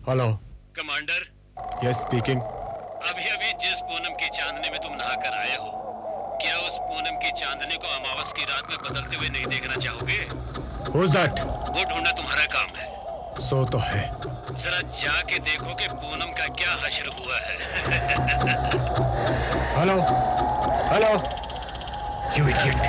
Hello. Commander. Yes speaking. अभी अभी जिस पूनम की चांदनी में तुम नहाकर आए हो, क्या उस पूनम की चांदनी को अमावस की रात में बदलते हुए नहीं देखना चाहोगे? Who's that? वो ढूंढना तुम्हारा काम है। सो तो है। जरा जाके देखो कि पूनम का क्या हश्र हुआ है। Hello hello you idiot.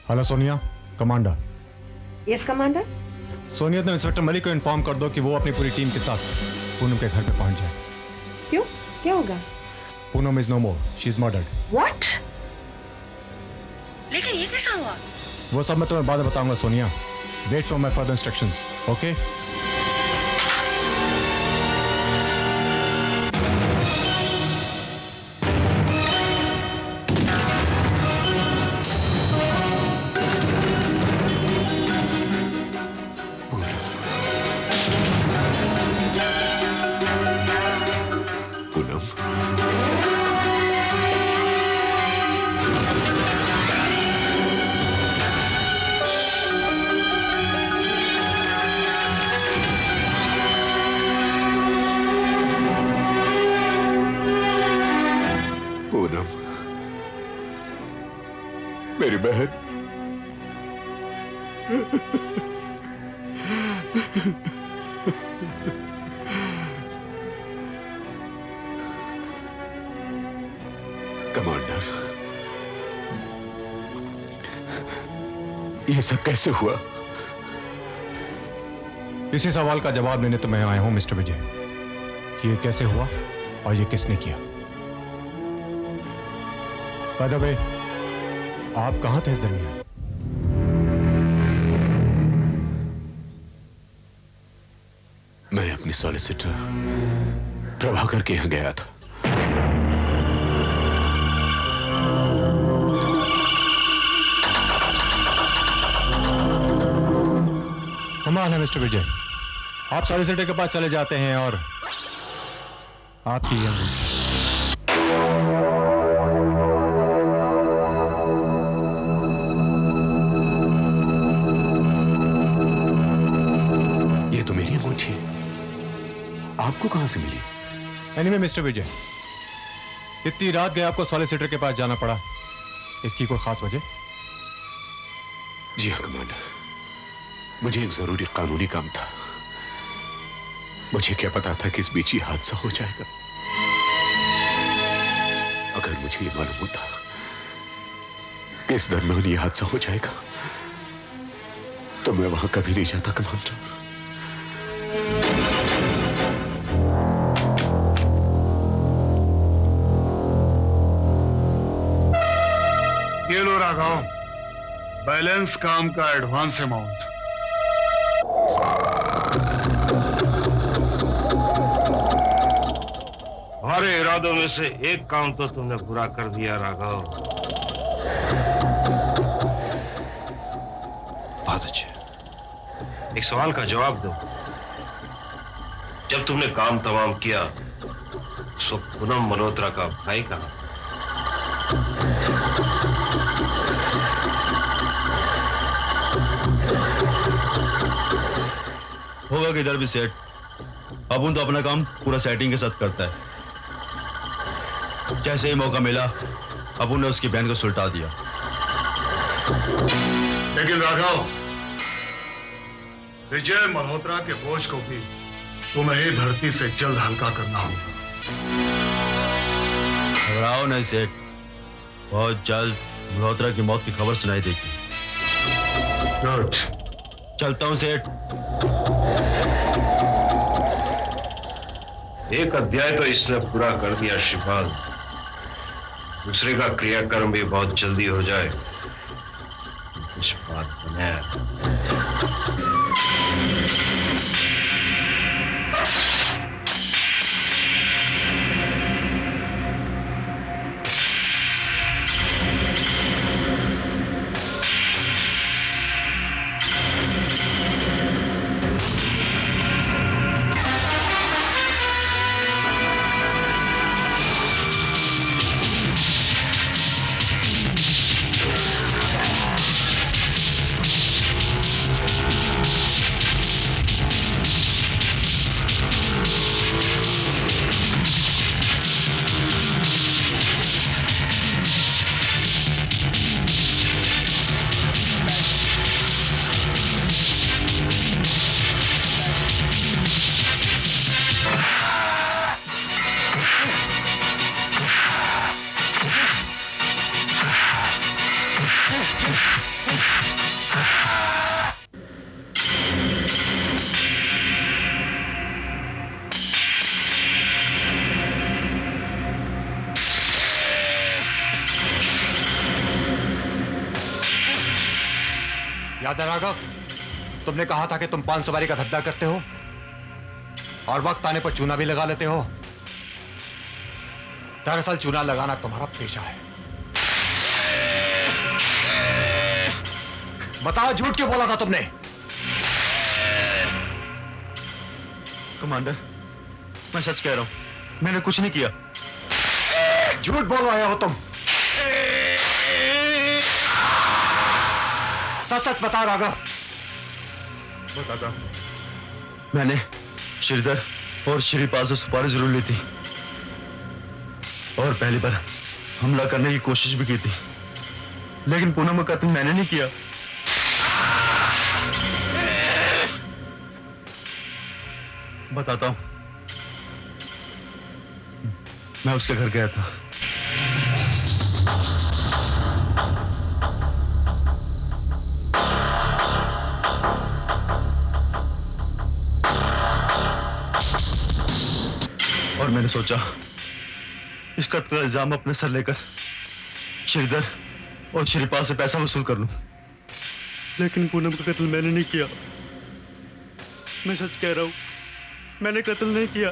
Hello Sonia, commander. Yes commander. Sonia, तो इंस्पेक्टर मलिक को इन्फॉर्म कर दो कि वो अपनी पूरी टीम के साथ पूनम के घर पे पहुंच जाए। क्यों? क्या होगा? Poonam is no more, she is murdered. What? लेकिन ये कैसा हुआ? वो सब मैं तुम्हें बाद में बताऊंगा Sonia. Wait for my further instructions, okay? मेरी बहन। कमांडर, ये सब कैसे हुआ? इसी सवाल का जवाब देने तो मैं आया हूं मिस्टर विजय कि ये कैसे हुआ और ये किसने किया। बाय द वे, आप कहां थे इस दरमियान? मैं अपनी सॉलिसिटर प्रभाकर के यहां गया था। कमाल है मिस्टर विजय, आप सॉलिसिटर के पास चले जाते हैं और आपकी ये तो मेरी अंगूठी आपको कहां से मिली? एनीवे मिस्टर विजय, इतनी रात गए आपको सॉलिसिटर के पास जाना पड़ा, इसकी कोई खास वजह? जी हाँ कमांडर, मुझे एक जरूरी कानूनी काम था। मुझे क्या पता था कि इस बीच ही हादसा हो जाएगा। अगर मुझे ये मालूम होता कि इस दरमियान ये हादसा हो जाएगा तो मैं वहां कभी नहीं जाता कमांडर। ये लो राघव, बैलेंस काम का एडवांस अमाउंट। हमारे इरादों में से एक काम तो तुमने पूरा कर दिया राघव। बहुत अच्छे। एक सवाल का जवाब दो। जब तुमने काम तमाम किया उस वक्त पूनम मल्होत्रा का भाई कहाँ? होगा किधर भी सेट। अपुन तो अपना काम पूरा सेटिंग के साथ करता है। जैसे ही मौका मिला अपुन ने उसकी बहन को सुलटा दिया। लेकिन राघव, विजय मल्होत्रा के बोझ को भी तुम्हें ही धरती से जल्द हल्का करना होगा। घबराओ नहीं सेठ, बहुत जल्द मल्होत्रा की मौत की खबर सुनाई देगी। गुड। चलता हूं सेठ। एक अध्याय तो इसने पूरा कर दिया श्रीपाल, दूसरे का क्रियाक्रम भी बहुत जल्दी हो जाए, कुछ बात बने। याद है राघव, तुमने कहा था कि तुम 5 सवारी का धंधा करते हो और वक्त आने पर चूना भी लगा लेते हो। दरअसल चूना लगाना तुम्हारा पेशा है। बताओ, झूठ क्यों बोला था तुमने? कमांडर, मैं सच कह रहा हूं, मैंने कुछ नहीं किया। झूठ बोल रहे हो तुम। सच सच बताओ राघव। बताता हूं। मैंने श्रीधर और श्रीपाल से सुपारी जरूर ली थी और पहली बार हमला करने की कोशिश भी की थी, लेकिन पूनम का कत्ल मैंने नहीं किया। बताता हूं, मैं उसके घर गया था। और मैंने सोचा इस कत्ल का इल्जाम अपने सर लेकर श्रीधर और श्रीपाल से पैसा वसूल कर लूं, लेकिन पूनम का कत्ल मैंने नहीं किया। मैं सच कह रहा हूं, मैंने कत्ल नहीं किया।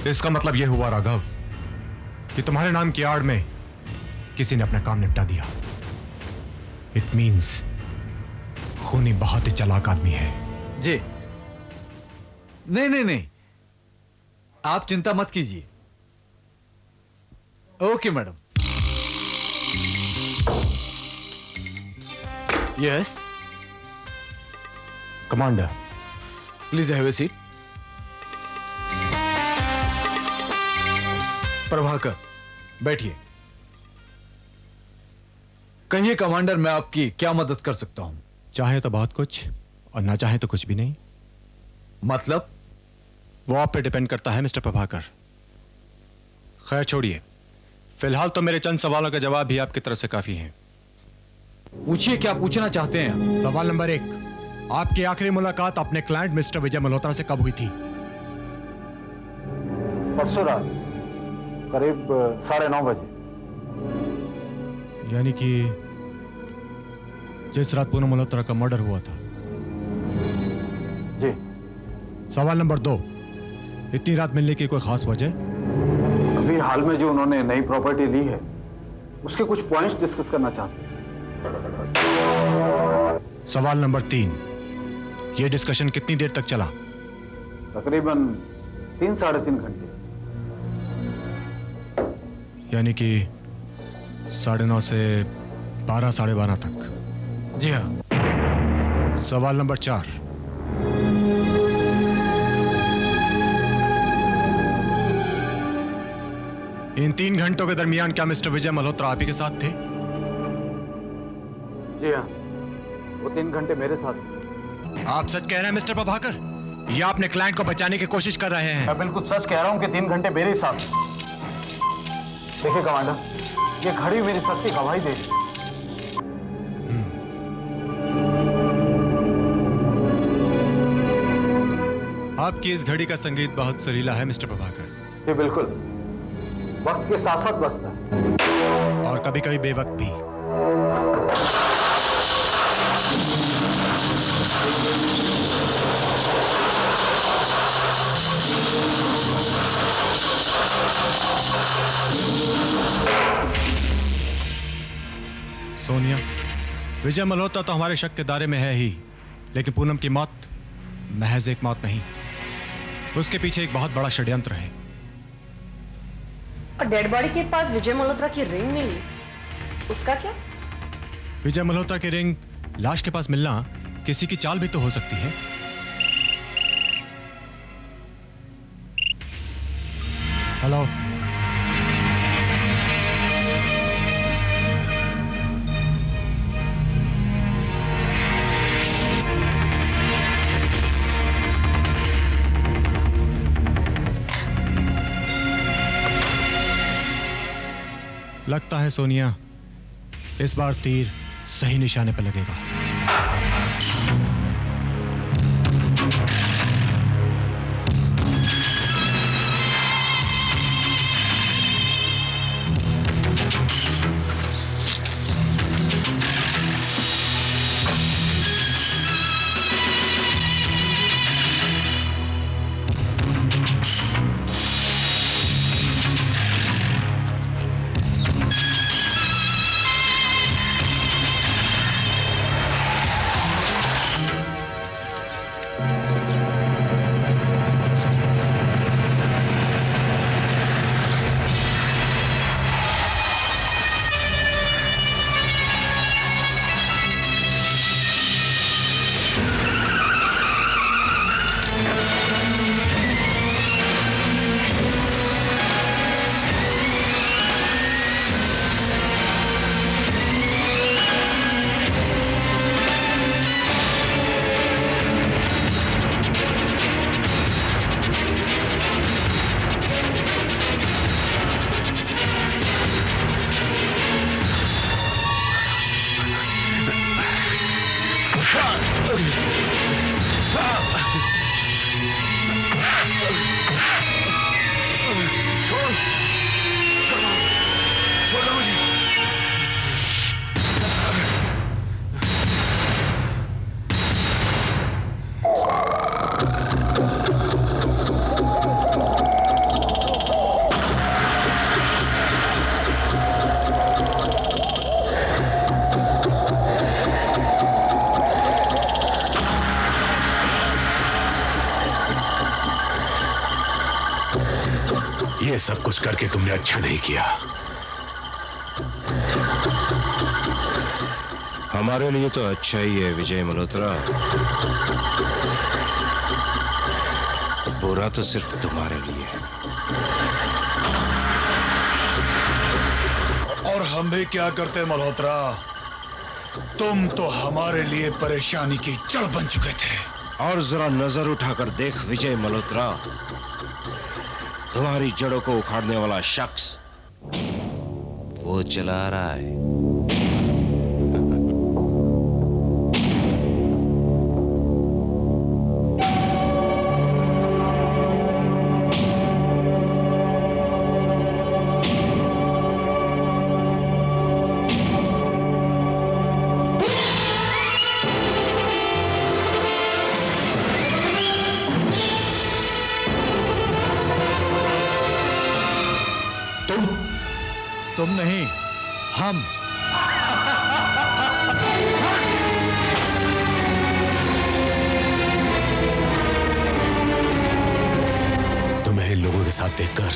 इसका मतलब यह हुआ राघव कि तुम्हारे नाम की आड़ में किसी ने अपना काम निपटा दिया। इट मीन्स खूनी बहुत ही चालाक आदमी है। जी नहीं नहीं नहीं, आप चिंता मत कीजिए। Okay madam. Yes commander, please have a seat. Prabhakar, बैठिए। कहिए कमांडर, मैं आपकी क्या मदद कर सकता हूं? चाहे तो बहुत कुछ और ना चाहे तो कुछ भी नहीं। मतलब? वो आप पे डिपेंड करता है मिस्टर प्रभाकर। खैर छोड़िए, फिलहाल तो मेरे चंद सवालों के जवाब भी आपकी तरफ से काफी हैं। पूछिए, क्या पूछना चाहते हैं? सवाल नंबर 1, आपकी आखिरी मुलाकात अपने क्लाइंट मिस्टर विजय मल्होत्रा से कब हुई थी? परसों रात करीब 9:30 बजे। यानी कि जिस रात पूनम मल्होत्रा का मर्डर हुआ था। जी। सवाल नंबर 2, इतनी रात मिलने की कोई खास वजह? अभी हाल में जो उन्होंने नई प्रॉपर्टी ली है उसके कुछ पॉइंट्स डिस्कस करना चाहते हैं। सवाल नंबर 3, ये डिस्कशन कितनी देर तक चला? तकरीबन 3-3.5 घंटे। यानी कि 9:30 से 12-12:30 तक। जी हाँ। सवाल नंबर 4। इन 3 घंटों के दरमियान क्या मिस्टर विजय मल्होत्रा आप ही के साथ थे? जी हाँ, वो 3 घंटे मेरे साथ थे। आप सच कह रहे हैं मिस्टर प्रभाकर? या अपने क्लाइंट को बचाने की कोशिश कर रहे हैं? मैं बिल्कुल सच कह रहा हूँ कि 3 घंटे मेरे साथ थे। देखिए कमांडर, ये घड़ी मेरी सच्ची गवाही दे रही है। आपकी इस घड़ी का संगीत बहुत सुरीला है मिस्टर प्रभाकर। जी बिल्कुल, वक्त के साथ साथ बजता है और कभी कभी बेवक्त भी। सोनिया, विजय मल्होत्रा तो हमारे शक के दायरे में है ही, लेकिन पूनम की मौत महज एक मौत नहीं, उसके पीछे एक बहुत बड़ा षड्यंत्र है। और डेड बॉडी के पास विजय मल्होत्रा की रिंग मिली, उसका क्या? विजय मल्होत्रा की रिंग लाश के पास मिलना किसी की चाल भी तो हो सकती है। हेलो, लगता है सोनिया इस बार तीर सही निशाने पर लगेगा। ये सब कुछ करके तुमने अच्छा नहीं किया। हमारे लिए तो अच्छा ही है विजय मल्होत्रा, बुरा तो सिर्फ तुम्हारे लिए है। और हम भी क्या करते मल्होत्रा, तुम तो हमारे लिए परेशानी की जड़ बन चुके थे। और जरा नजर उठाकर देख विजय मल्होत्रा, तुम्हारी जड़ों को उखाड़ने वाला शख्स वो चला रहा है। तुम नहीं, हम। के साथ देखकर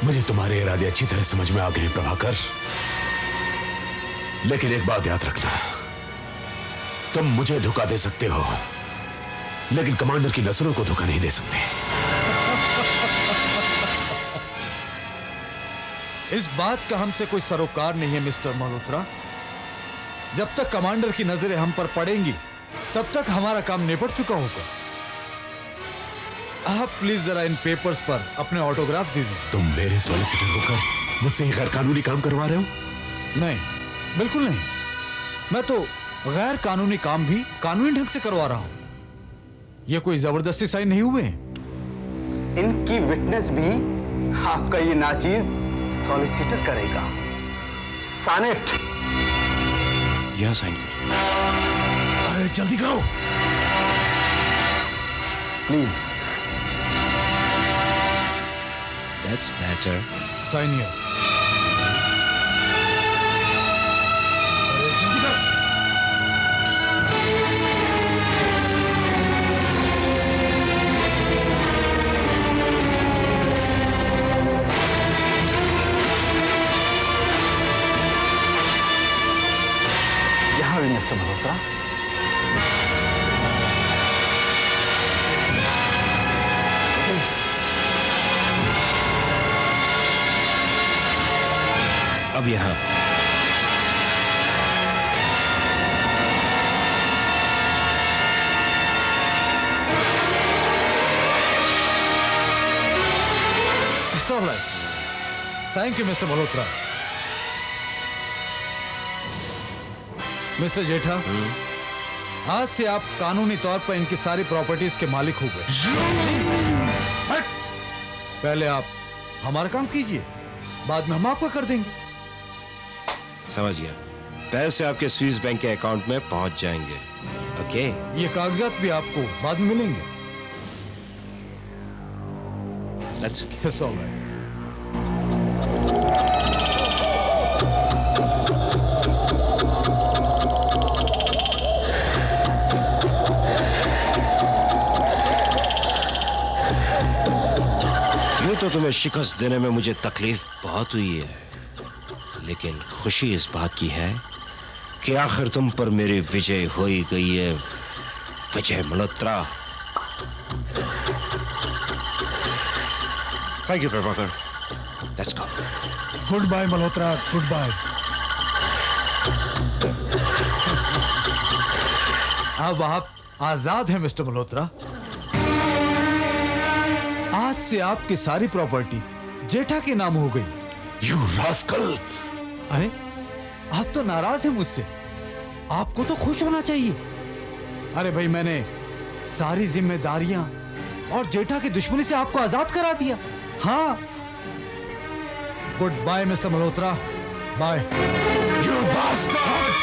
मुझे तुम्हारे इरादे अच्छी तरह समझ में आ गए हैं प्रभाकर। लेकिन एक बात याद रखना, तुम मुझे धोखा दे सकते हो लेकिन कमांडर की नस्लों को धोखा नहीं दे सकते। इस बात का हमसे कोई सरोकार नहीं है मिस्टर मल्होत्रा। जब तक कमांडर की नजरें हम पर पड़ेंगी तब तक हमारा काम निपट चुका होगा। आप प्लीज जरा इन पेपर्स पर अपने ऑटोग्राफ दे दीजिए। तुम मेरे सॉलिसिटर होकर मुझसे ही गैर कानूनी काम करवा रहे हो? नहीं, बिल्कुल नहीं। मैं तो गैर कानूनी काम भी कानूनी ढंग से करवा रहा हूं। ये कोई जबरदस्ती साइन नहीं हुए। इनकी विटनेस भी आपका ये नाचीज सॉलिसिटर करेगा। सानेट यह साइन करो। अरे जल्दी करो। Please. That's better. Sign here. अरे जल्दी करो। यहां भी मिस्टर मल्होत्रा। अब यहां thank you mister Malhotra. Mister Jetha, आज से आप कानूनी तौर पर इनकी सारी प्रॉपर्टीज के मालिक हो गए। पहले आप हमारा काम कीजिए, बाद में हम आपका कर देंगे। समझ गया। पैसे आपके स्विस बैंक के अकाउंट में पहुंच जाएंगे। ओके? ये कागजात भी आपको बाद में मिलेंगे। That's okay. That's all right. यूं तो तुम्हें शिकस्त देने में मुझे तकलीफ बहुत हुई है, लेकिन खुशी इस बात की है कि आखिर तुम पर मेरी विजय हो ही गई है, Vijay Malhotra. Thank you Prabhakar. Let's go. Goodbye Malhotra, goodbye. अब आप आजाद हैं मिस्टर मल्होत्रा। आज से आपकी सारी प्रॉपर्टी जेठा के नाम हो गई। You rascal! अरे आप तो नाराज हैं मुझसे, आपको तो खुश होना चाहिए। अरे भाई, मैंने सारी जिम्मेदारियां और जेठा की दुश्मनी से आपको आजाद करा दिया। हाँ, good bye mister Malhotra, bye. You bastard!